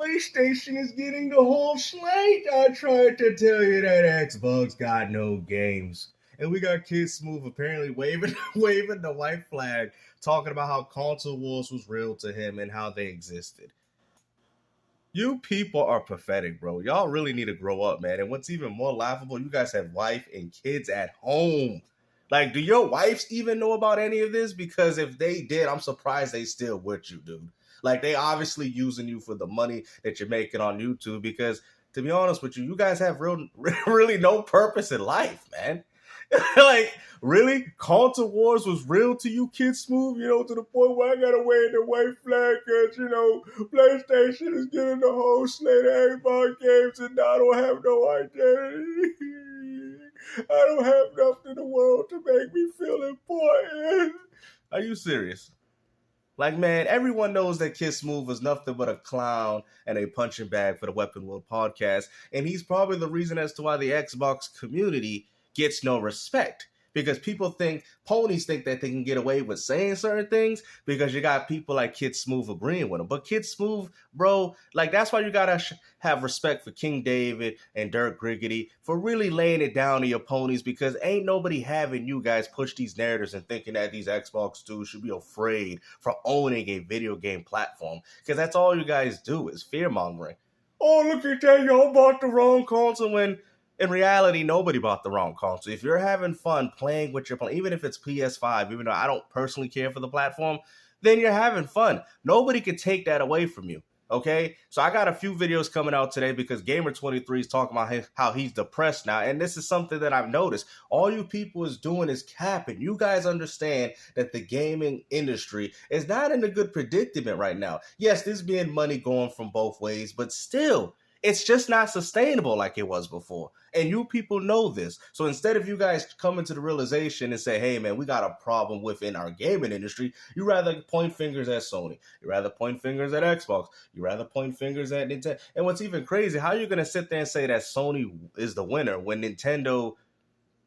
PlayStation is getting the whole slate. I tried to tell you that Xbox got no games. And we got Kid Smooth apparently waving waving the white flag, talking about how console wars was real to him and how they existed. You people are pathetic, bro. Y'all really need to grow up, man. And what's even more laughable, you guys have wife and kids at home. Like, do your wives even know about any of this? Because if they did, I'm surprised they still with you, dude. Like, they obviously using you for the money that you're making on YouTube. Because to be honest with you, you guys have really no purpose in life, man. Like, really? Console Wars was real to you, Kid Smooth? You know, to the point where I gotta wave the white flag because, you know, PlayStation is getting the whole slate of Xbox games and I don't have no identity. I don't have nothing in the world to make me feel important. Are you serious? Like, man, everyone knows that Kid Smooth was nothing but a clown and a punching bag for the Weapon World podcast, and he's probably the reason as to why the Xbox community gets no respect. Because ponies think that they can get away with saying certain things because you got people like Kid Smooth agreeing with them. But Kid Smooth, bro, like that's why you gotta have respect for King David and Dirk Griggity for really laying it down to your ponies, because ain't nobody having you guys push these narratives and thinking that these Xbox dudes should be afraid for owning a video game platform. Because that's all you guys do is fear mongering. Oh, look at that, y'all bought the wrong console when in reality, nobody bought the wrong console. If you're having fun playing with your even if it's PS5, even though I don't personally care for the platform, then you're having fun. Nobody can take that away from you, okay? So I got a few videos coming out today because Gamer23 is talking about how he's depressed now, and this is something that I've noticed. All you people is doing is capping. You guys understand that the gaming industry is not in a good predicament right now. Yes, there's being money going from both ways, but still, it's just not sustainable like it was before. And you people know this. So instead of you guys coming to the realization and say, hey, man, we got a problem within our gaming industry, you rather point fingers at Sony. You rather point fingers at Xbox. You rather point fingers at Nintendo. And what's even crazy, how are you going to sit there and say that Sony is the winner when Nintendo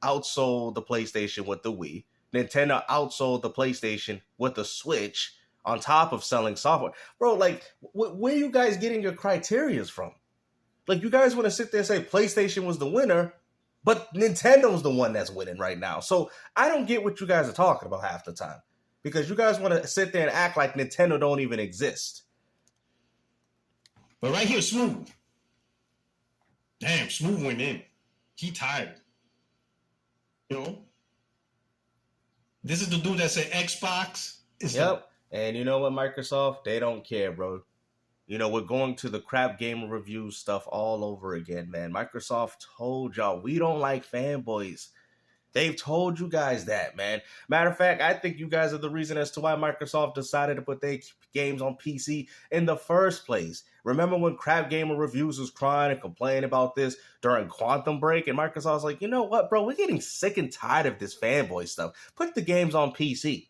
outsold the PlayStation with the Wii? Nintendo outsold the PlayStation with the Switch on top of selling software. Bro, like, where are you guys getting your criterias from? Like, you guys want to sit there and say PlayStation was the winner, but Nintendo's the one that's winning right now. So I don't get what you guys are talking about half the time, because you guys want to sit there and act like Nintendo don't even exist. But right here, Smooth. Damn, Smooth went in. He tired. You know? This is the dude that said Xbox. Yep. And you know what, Microsoft? They don't care, bro. You know, we're going to the crap gamer review stuff all over again, man. Microsoft told y'all we don't like fanboys. They've told you guys that, man. Matter of fact, I think you guys are the reason as to why Microsoft decided to put their games on PC in the first place. Remember when Crap Gamer Reviews was crying and complaining about this during Quantum Break? And Microsoft's like, you know what, bro? We're getting sick and tired of this fanboy stuff. Put the games on PC.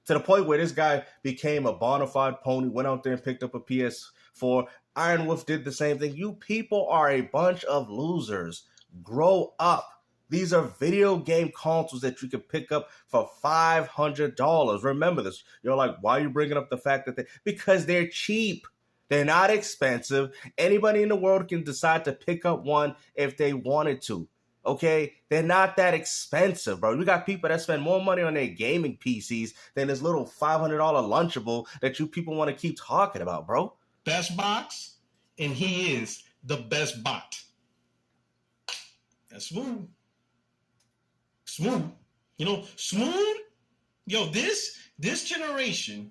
To the point where this guy became a bona fide pony, went out there and picked up a PS4. Iron Wolf did the same thing. You people are a bunch of losers. Grow up. These are video game consoles that you can pick up for $500. Remember this. You're like, why are you bringing up the fact that because they're cheap. They're not expensive. Anybody in the world can decide to pick up one if they wanted to. Okay, they're not that expensive, bro. We got people that spend more money on their gaming PCs than this little $500 Lunchable that you people want to keep talking about, bro. Best box, and he is the best bot. That's Smooth. Smooth. You know, Smooth, yo, this generation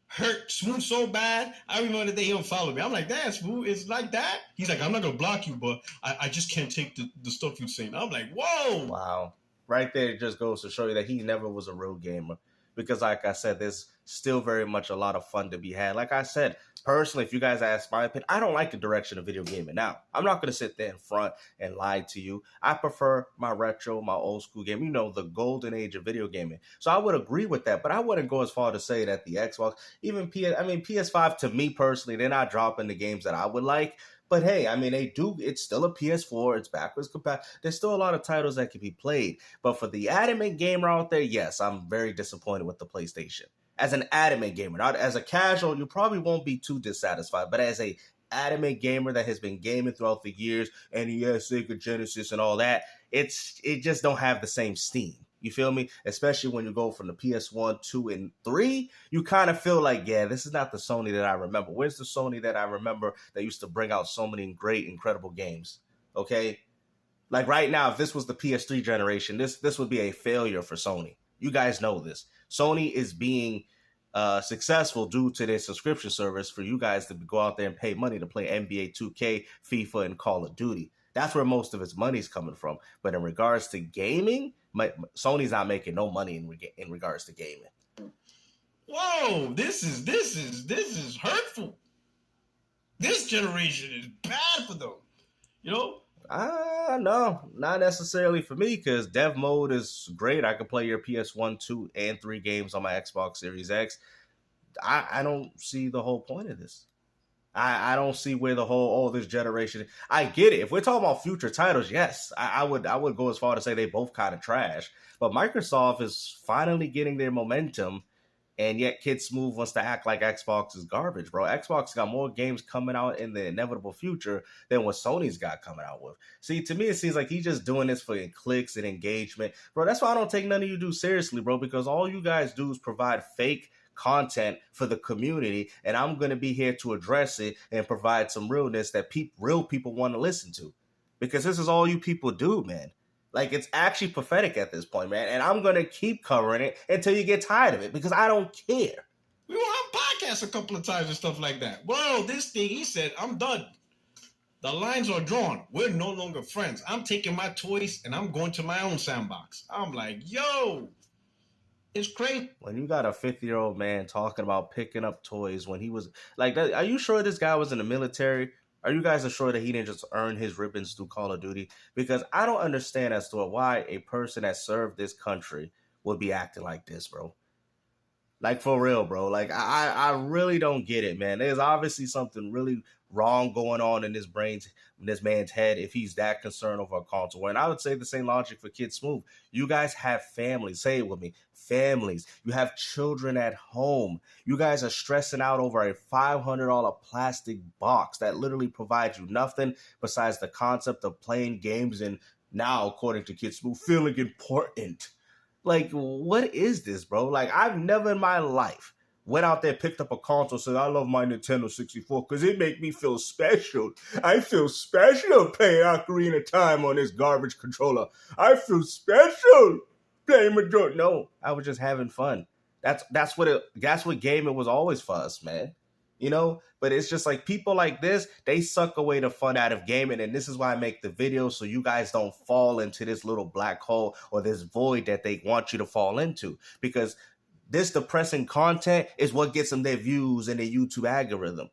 hurt Smooth so bad. I remember the day he unfollowed me. I'm like, damn, Smooth, it's like that? He's like, I'm not going to block you, but I just can't take the stuff you're saying. I'm like, whoa. Wow. Right there, it just goes to show you that he never was a real gamer. Because like I said, there's still very much a lot of fun to be had. Like I said, personally, if you guys ask my opinion, I don't like the direction of video gaming now. I'm not going to sit there in front and lie to you. I prefer my retro, my old school game, you know, the golden age of video gaming. So I would agree with that, but I wouldn't go as far to say that the Xbox, even PS5, to me personally, they're not dropping the games that I would like. But hey, I mean, it's still a PS4, it's backwards compatible. There's still a lot of titles that can be played. But for the adamant gamer out there, yes, I'm very disappointed with the PlayStation. As an adamant gamer, not as a casual, you probably won't be too dissatisfied. But as a adamant gamer that has been gaming throughout the years, NES, Sega Genesis, and all that, it just don't have the same steam. You feel me? Especially when you go from the PS1, 2, and 3, you kind of feel like, yeah, this is not the Sony that I remember. Where's the Sony that I remember that used to bring out so many great, incredible games? Okay? Like right now, if this was the PS3 generation, this would be a failure for Sony. You guys know this. Sony is being successful due to their subscription service for you guys to go out there and pay money to play NBA 2K, FIFA, and Call of Duty. That's where most of its money's coming from. But in regards to gaming, Sony's not making no money in regards to gaming. Whoa, this is hurtful. This generation is bad for them. You know? No, not necessarily for me, because dev mode is great. I can play your PS1, 2, and 3 games on my Xbox Series X. I don't see the whole point of this. I don't see where the whole, this generation. I get it. If we're talking about future titles, yes, I would go as far to say they both kind of trash. But Microsoft is finally getting their momentum, and yet Kid Smooth wants to act like Xbox is garbage, bro. Xbox got more games coming out in the inevitable future than what Sony's got coming out with. See, to me, it seems like he's just doing this for clicks and engagement. Bro, that's why I don't take none of you do seriously, bro, because all you guys do is provide fake content for the community, and I'm going to be here to address it and provide some realness that real people want to listen to, because this is all you people do, man. Like, it's actually pathetic at this point, man. And I'm going to keep covering it until you get tired of it, because I don't care. We were on podcasts a couple of times and stuff like that. Well, this thing, he said, I'm done. The lines are drawn. We're no longer friends. I'm taking my toys and I'm going to my own sandbox. I'm like, yo, it's crazy. When you got a 50-year-old man talking about picking up toys when he was like, are you sure this guy was in the military? Are you guys sure that he didn't just earn his ribbons through Call of Duty? Because I don't understand as to why a person that served this country would be acting like this, bro. Like, for real, bro. Like, I really don't get it, man. There's obviously something really wrong going on in this man's head if he's that concerned over a console. And I would say the same logic for Kid Smooth. You guys have families. Say it with me. Families. You have children at home. You guys are stressing out over a $500 plastic box that literally provides you nothing besides the concept of playing games and now, according to Kid Smooth, feeling important. Like, what is this, bro? Like, I've never in my life went out there, picked up a console, said, I love my Nintendo 64 because it make me feel special. I feel special playing Ocarina of Time on this garbage controller. I feel special playing Majora. No, I was just having fun. That's what gaming was always for us, man. You know, but it's just like people like this, they suck away the fun out of gaming. And this is why I make the video, so you guys don't fall into this little black hole or this void that they want you to fall into. Because this depressing content is what gets them their views and their YouTube algorithm.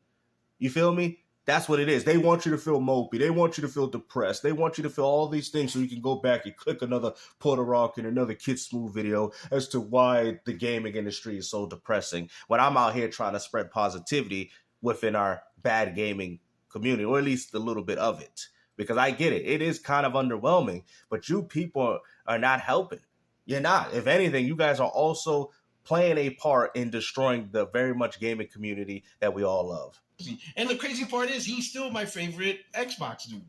You feel me? That's what it is. They want you to feel mopey. They want you to feel depressed. They want you to feel all these things so you can go back and click another Puerto Rock and another Kid Smooth video as to why the gaming industry is so depressing. When I'm out here trying to spread positivity within our bad gaming community, or at least a little bit of it. Because I get it. It is kind of underwhelming, but you people are not helping. You're not. If anything, you guys are also playing a part in destroying the very much gaming community that we all love. And the crazy part is, he's still my favorite Xbox dude.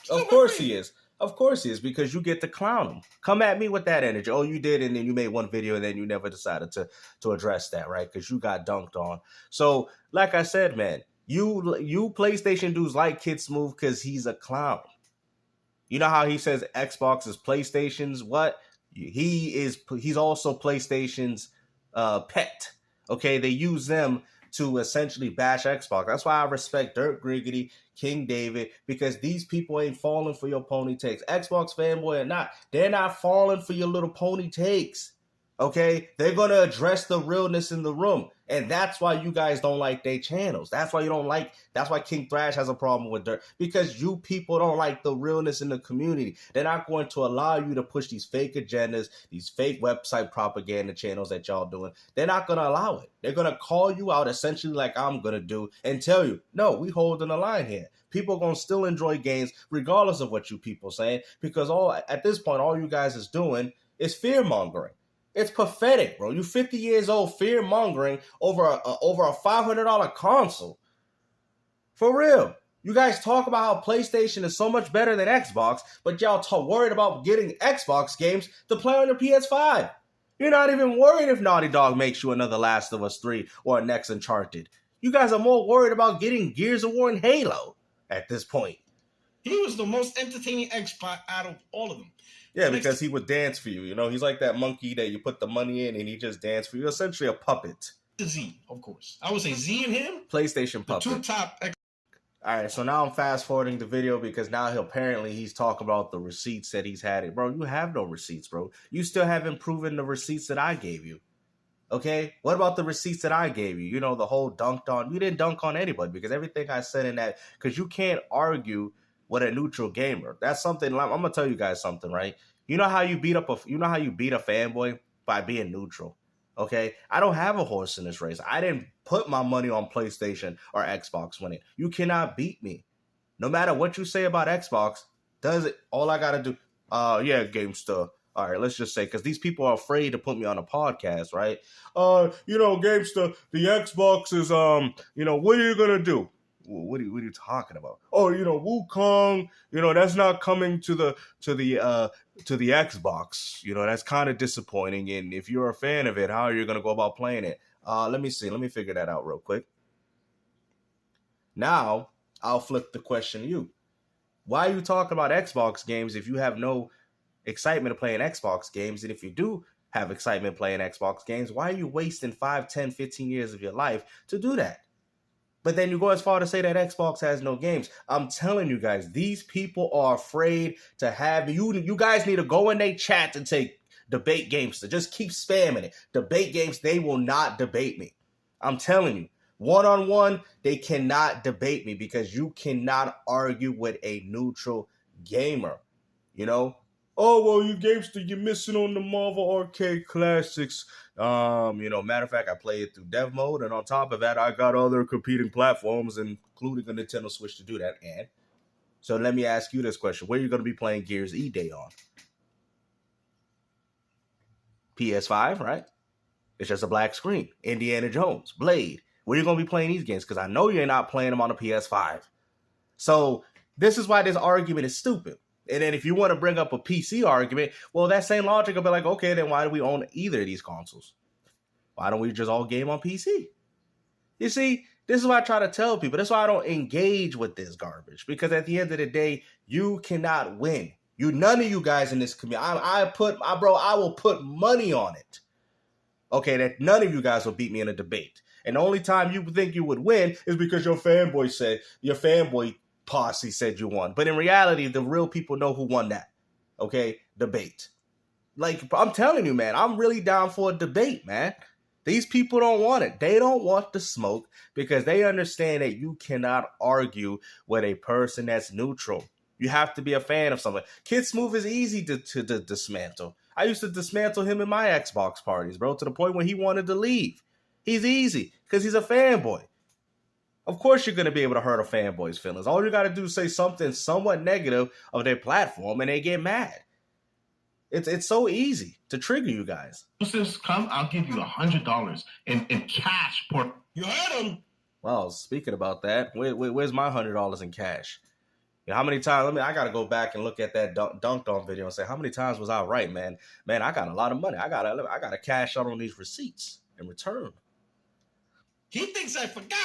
Of course he is. Of course he is, because you get to clown him. Come at me with that energy. Oh, you did, and then you made one video, and then you never decided to address that, right? Because you got dunked on. So, like I said, man, you PlayStation dudes like Kid Smooth because he's a clown. You know how he says Xbox is PlayStation's what? He's also PlayStation's pet. Okay, they use them to essentially bash Xbox. That's why I respect Dirt Griggity, King David, because these people ain't falling for your pony takes. Xbox fanboy or not, they're not falling for your little pony takes. Okay? They're going to address the realness in the room. And that's why you guys don't like their channels. That's why that's why King Thrash has a problem with Dirt. Because you people don't like the realness in the community. They're not going to allow you to push these fake agendas, these fake website propaganda channels that y'all doing. They're not going to allow it. They're going to call you out essentially like I'm going to do and tell you, no, we holding the line here. People are going to still enjoy games regardless of what you people saying. Because at this point, all you guys is doing is fear-mongering. It's pathetic, bro. You 50 years old, fear-mongering over a $500 console. For real. You guys talk about how PlayStation is so much better than Xbox, but y'all worried about getting Xbox games to play on your PS5. You're not even worried if Naughty Dog makes you another Last of Us 3 or a next Uncharted. You guys are more worried about getting Gears of War and Halo at this point. He was the most entertaining Xbox out of all of them. Yeah, because he would dance for you. You know, he's like that monkey that you put the money in and he just dance for you. Essentially a puppet. The Z, of course. I would say Z and him. PlayStation puppet. The two top. All right, so now I'm fast forwarding the video because now he's talking about the receipts that he's had it. Bro, you have no receipts, bro. You still haven't proven the receipts that I gave you. Okay? What about the receipts that I gave you? You know, the whole dunked on. You didn't dunk on anybody because everything I said in that, because you can't argue with a neutral gamer. That's something, I'm going to tell you guys something, right? You know how you beat a fanboy? By being neutral. Okay, I don't have a horse in this race. I didn't put my money on PlayStation or Xbox winning. You cannot beat me. No matter what you say about Xbox, does it? All I gotta do, yeah, GameStar. All right, let's just say, because these people are afraid to put me on a podcast, right? You know, GameStar, the Xbox is, you know, what are you gonna do? What are you talking about? Oh, you know, Wukong, you know, that's not coming to the Xbox. You know, that's kind of disappointing. And if you're a fan of it, how are you going to go about playing it? Let me see. Let me figure that out real quick. Now, I'll flip the question to you. Why are you talking about Xbox games if you have no excitement of playing Xbox games? And if you do have excitement playing Xbox games, why are you wasting 5, 10, 15 years of your life to do that? But then you go as far to say that Xbox has no games. I'm telling you guys, these people are afraid to have you. You guys need to go in their chat and say, debate Gamester. Just keep spamming it. Debate games, they will not debate me. I'm telling you, one-on-one, they cannot debate me because you cannot argue with a neutral gamer. You know? Oh, well, you Gamester, you're missing on the Marvel Arcade Classics. You know, matter of fact, I play it through dev mode, and on top of that, I got other competing platforms, including a Nintendo Switch to do that. And so let me ask you this question. Where are you going to be playing Gears E-Day on? PS5, right? It's just a black screen. Indiana Jones, Blade. Where are you going to be playing these games? Because I know you're not playing them on a PS5. So this is why this argument is stupid. And then if you want to bring up a PC argument, well, that same logic will be like, okay, then why do we own either of these consoles? Why don't we just all game on PC? You see, this is why I try to tell people. That's why I don't engage with this garbage. Because at the end of the day, you cannot win. None of you guys in this community, I will put money on it. Okay, that none of you guys will beat me in a debate. And the only time you think you would win is because your fanboy posse said you won. But in reality, the real people know who won that. Okay? Debate. Like, I'm telling you, man, I'm really down for a debate, man. These people don't want it. They don't want the smoke because they understand that you cannot argue with a person that's neutral. You have to be a fan of something. Kid Smooth is easy to dismantle. I used to dismantle him in my Xbox parties, bro, to the point where he wanted to leave. He's easy because he's a fanboy. Of course you're going to be able to hurt a fanboy's feelings. All you got to do is say something somewhat negative of their platform and they get mad. It's so easy to trigger you guys. Come, I'll give you $100 in cash. You heard him. Well, speaking about that, where's my $100 in cash? You know, how many times? I got to go back and look at that dunked on video and say, how many times was I right, man? Man, I got a lot of money. I got to cash out on these receipts in return. He thinks I forgot.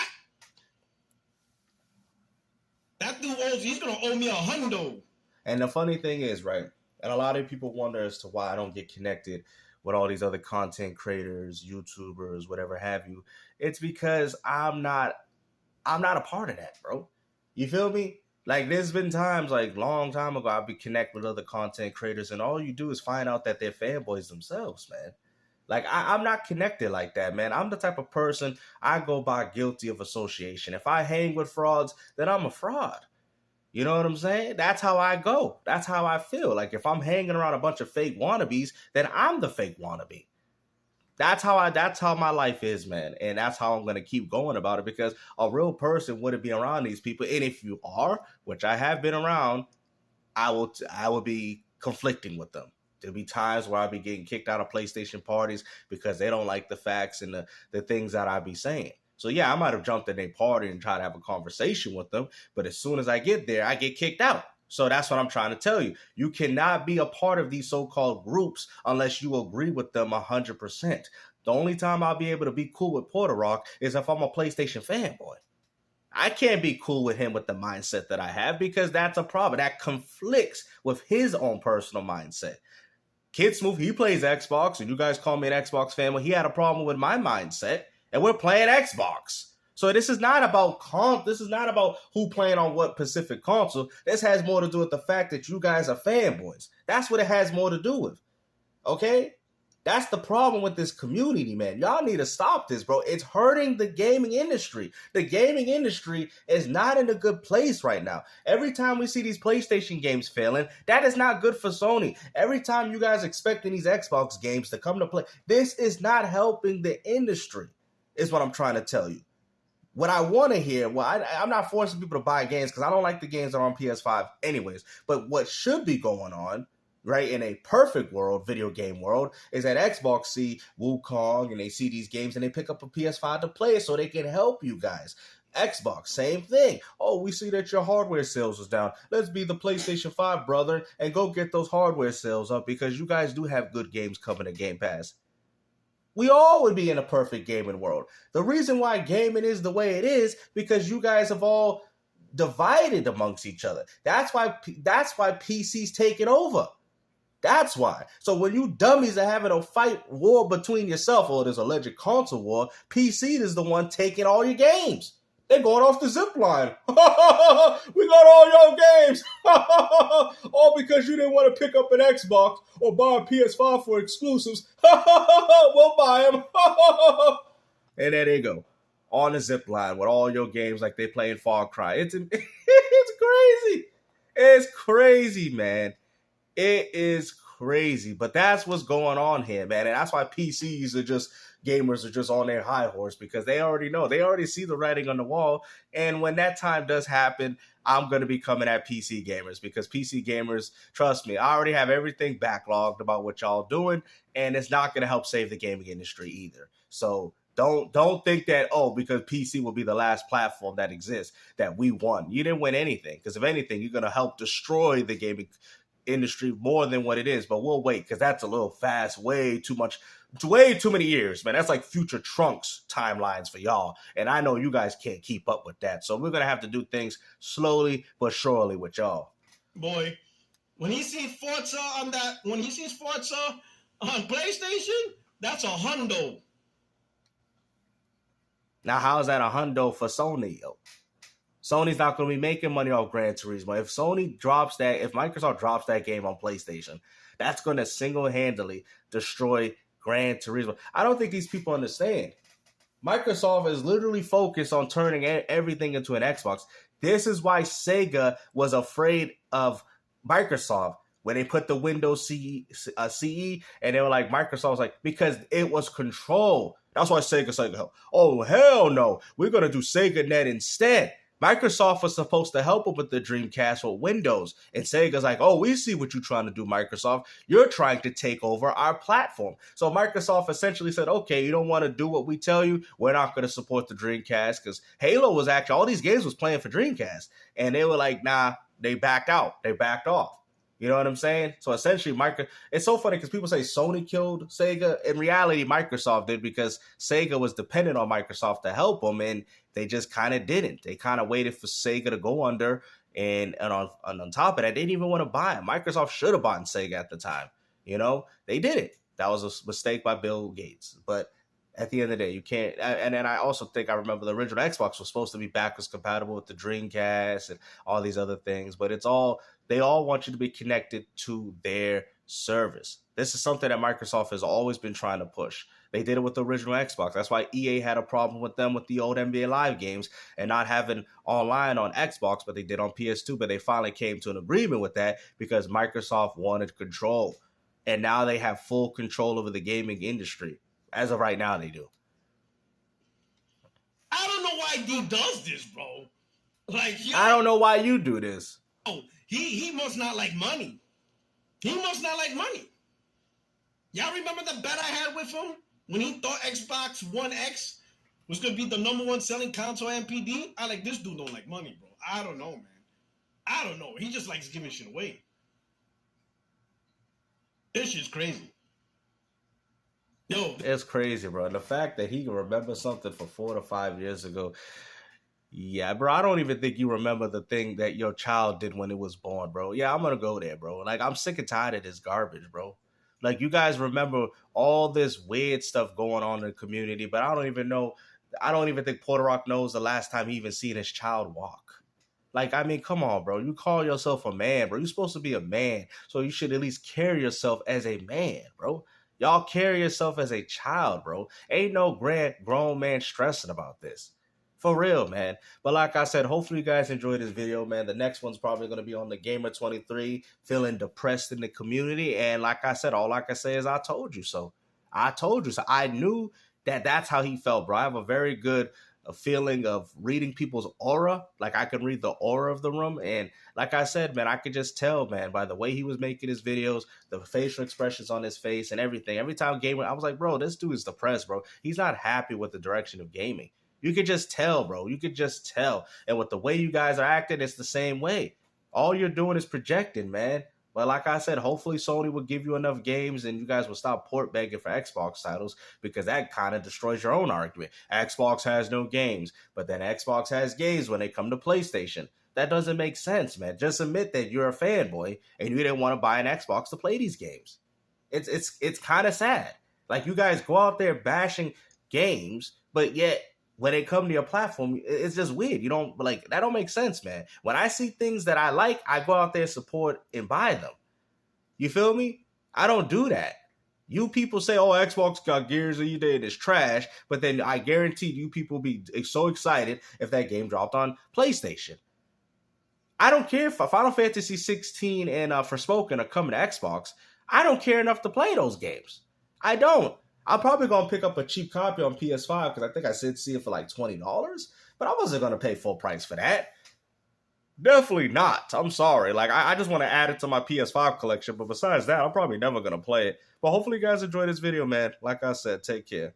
That dude he's going to owe me $100. And the funny thing is, right, and a lot of people wonder as to why I don't get connected with all these other content creators, YouTubers, whatever have you. It's because I'm not a part of that, bro. You feel me? Like, there's been times, like, long time ago, I'd be connected with other content creators, and all you do is find out that they're fanboys themselves, man. Like, I'm not connected like that, man. I'm the type of person, I go by guilty of association. If I hang with frauds, then I'm a fraud. You know what I'm saying? That's how I go. That's how I feel. Like, if I'm hanging around a bunch of fake wannabes, then I'm the fake wannabe. That's how my life is, man. And that's how I'm going to keep going about it, because a real person wouldn't be around these people. And if you are, which I have been around, I will be conflicting with them. There'll be times where I'll be getting kicked out of PlayStation parties because they don't like the facts and the things that I be saying. So yeah, I might have jumped in their party and tried to have a conversation with them, but as soon as I get there, I get kicked out. So that's what I'm trying to tell you. You cannot be a part of these so-called groups unless you agree with them 100%. The only time I'll be able to be cool with Puerto is if I'm a PlayStation fanboy. I can't be cool with him with the mindset that I have because that's a problem. That conflicts with his own personal mindset. Kid Smooth, he plays Xbox, and you guys call me an Xbox fan. Well, he had a problem with my mindset, and we're playing Xbox. So this is not about This is not about who playing on what Pacific console. This has more to do with the fact that you guys are fanboys. That's what it has more to do with. Okay? That's the problem with this community, man. Y'all need to stop this, bro. It's hurting the gaming industry. The gaming industry is not in a good place right now. Every time we see these PlayStation games failing, that is not good for Sony. Every time you guys expecting these Xbox games to come to play, this is not helping the industry, is what I'm trying to tell you. What I want to hear, I'm not forcing people to buy games because I don't like the games that are on PS5 anyways, but what should be going on, right, in a perfect world, video game world, is that Xbox see Wukong and they see these games and they pick up a PS5 to play it so they can help you guys. Xbox, same thing. Oh, we see that your hardware sales was down. Let's be the PlayStation 5, brother, and go get those hardware sales up because you guys do have good games coming to Game Pass. We all would be in a perfect gaming world. The reason why gaming is the way it is because you guys have all divided amongst each other. That's why PC's taking over. That's why. So when you dummies are having a fight war between yourself, or there's a alleged console war, PC is the one taking all your games. They're going off the zip line. We got all your games. All because you didn't want to pick up an Xbox or buy a PS5 for exclusives. We'll buy them. And there they go. On the zip line with all your games like they playing Far Cry. It's crazy. It's crazy, man. It is crazy, but that's what's going on here, man. And that's why gamers are just on their high horse because they already know. They already see the writing on the wall. And when that time does happen, I'm going to be coming at PC gamers because PC gamers, trust me, I already have everything backlogged about what y'all doing, and it's not going to help save the gaming industry either. So don't think that, because PC will be the last platform that exists, that we won. You didn't win anything because if anything, you're going to help destroy the gaming industry more than what it is, but we'll wait because that's a little fast, way too many years, man. That's like future Trunks timelines for y'all, and I know you guys can't keep up with that, so we're gonna have to do things slowly but surely with y'all. Boy, when he sees Forza on PlayStation, that's a hundo. Now, how is that a hundo for Sony, yo? Sony's not going to be making money off Gran Turismo. If Microsoft drops that game on PlayStation, that's going to single-handedly destroy Gran Turismo. I don't think these people understand. Microsoft is literally focused on turning everything into an Xbox. This is why Sega was afraid of Microsoft when they put the Windows CE, and they were like, Microsoft was like, because it was control. That's why Sega said, oh, hell no, we're going to do Sega Net instead. Microsoft was supposed to help them with the Dreamcast with Windows. And Sega's like, we see what you're trying to do, Microsoft. You're trying to take over our platform. So Microsoft essentially said, okay, you don't want to do what we tell you. We're not going to support the Dreamcast because Halo was actually, all these games was playing for Dreamcast. And they were like, nah, they backed out. They backed off. You know what I'm saying? So essentially, it's so funny because people say Sony killed Sega. In reality, Microsoft did because Sega was dependent on Microsoft to help them, and they just kind of didn't. They kind of waited for Sega to go under, and on top of that, they didn't even want to buy it. Microsoft should have bought Sega at the time. You know, they did it. That was a mistake by Bill Gates. But at the end of the day, you can't. And then I also think I remember the original Xbox was supposed to be backwards compatible with the Dreamcast and all these other things, but they all want you to be connected to their service. This is something that Microsoft has always been trying to push. They did it with the original Xbox. That's why EA had a problem with them with the old NBA Live games and not having online on Xbox, but they did on PS2. But they finally came to an agreement with that because Microsoft wanted control. And now they have full control over the gaming industry. As of right now, they do. I don't know why dude does this, bro. I don't know why you do this. He must not like money. He must not like money. Y'all remember the bet I had with him when he thought Xbox One X was gonna be the #1 selling console MPD. I like this dude don't like money, bro. I don't know, man. I don't know. He just likes giving shit away. This shit's crazy. Yo, It's crazy, bro. The fact that he can remember something from 4 to 5 years ago. Yeah, bro, I don't even think you remember the thing that your child did when it was born, bro. Yeah, I'm gonna go there, bro. Like, I'm sick and tired of this garbage, bro. Like, you guys remember all this weird stuff going on in the community, but I don't even think Puerto Rock knows the last time he even seen his child walk. Like, I mean, come on, bro. You call yourself a man, bro. You're supposed to be a man, so you should at least carry yourself as a man, bro. Y'all carry yourself as a child, bro. Ain't no grown man stressing about this. For real, man. But like I said, hopefully you guys enjoyed this video, man. The next one's probably going to be on the Gamer 23, feeling depressed in the community. And like I said, all I can say is I told you so. I told you so. I knew that that's how he felt, bro. I have a very good feeling of reading people's aura. Like, I can read the aura of the room. And like I said, man, I could just tell, man, by the way he was making his videos, the facial expressions on his face and everything. Every time gamer, I was like, bro, this dude is depressed, bro. He's not happy with the direction of gaming. You could just tell, bro. You could just tell. And with the way you guys are acting, it's the same way. All you're doing is projecting, man. But like I said, hopefully Sony will give you enough games and you guys will stop port begging for Xbox titles, because that kind of destroys your own argument. Xbox has no games, but then Xbox has games when they come to PlayStation. That doesn't make sense, man. Just admit that you're a fanboy and you didn't want to buy an Xbox to play these games. It's kind of sad. Like, you guys go out there bashing games, but yet when they come to your platform, it's just weird. You don't like that. Don't make sense, man. When I see things that I like, I go out there, support, and buy them. You feel me? I don't do that. You people say, "Oh, Xbox got Gears of Day, it's trash," but then I guarantee you people be so excited if that game dropped on PlayStation. I don't care if Final Fantasy 16 and Forspoken are coming to Xbox. I don't care enough to play those games. I don't. I'm probably going to pick up a cheap copy on PS5 because I think I said see it for like $20, but I wasn't going to pay full price for that. Definitely not. I'm sorry. Like, I just want to add it to my PS5 collection, but besides that, I'm probably never going to play it. But hopefully you guys enjoyed this video, man. Like I said, take care.